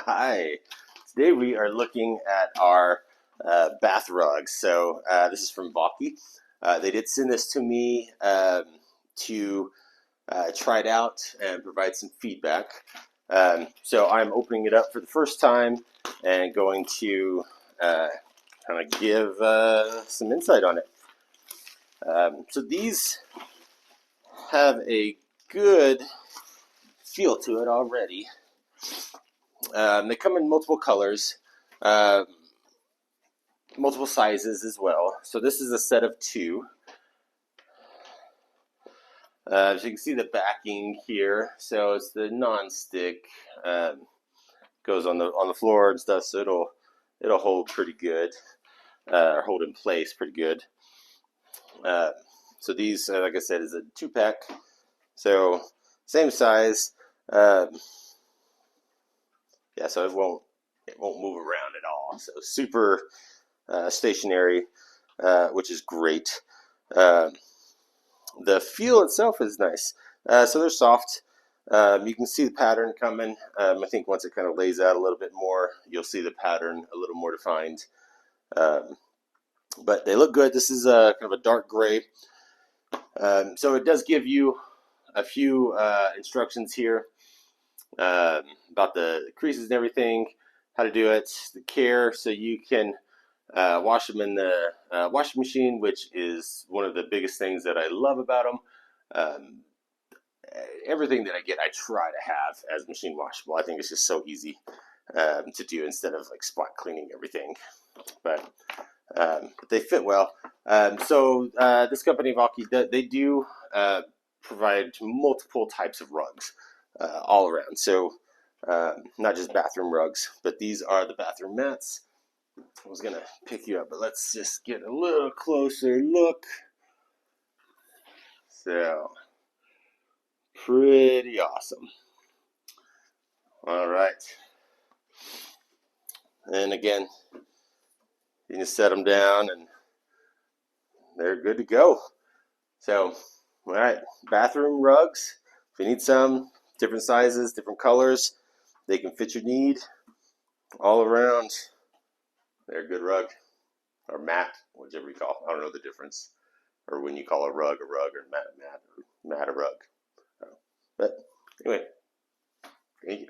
Hi. Today we are looking at our bath rugs. So this is from Vaukki. They did send this to me to try it out and provide some feedback. So I'm opening it up for the first time and going to kind of give some insight on it. So these have a good feel to it already. They come in multiple colors, multiple sizes as well. So this is a set of two. As you can see the backing here, so it's the non-stick, goes on the floor and stuff, so it'll hold pretty good, or hold in place pretty good. So these, like I said, is a 2-pack. So same size. Yeah, so it won't move around at all. So super stationary, which is great. The feel itself is nice. So they're soft. You can see the pattern coming. I think once it kind of lays out a little bit more, you'll see the pattern a little more defined. But they look good. This is kind of a dark gray. So it does give you a few instructions here about the creases and everything, how to do it, the care, so you can wash them in the washing machine, which is one of the biggest things that I love about them. Everything that I get, I try to have as machine washable. I think it's just so easy to do instead of like spot cleaning everything. But they fit well. So this company, Valky, they do provide multiple types of rugs all around. So not just bathroom rugs, but these are the bathroom mats. I was gonna pick you up, but let's just get a little closer look. So, pretty awesome. All right. And again, you can set them down and they're good to go. So, all right, bathroom rugs. If you need some, different sizes, different colors, they can fit your need all around. They're a good rug, or mat, whichever you call it. I don't know the difference, or when you call a rug, or mat a rug. But anyway, thank you.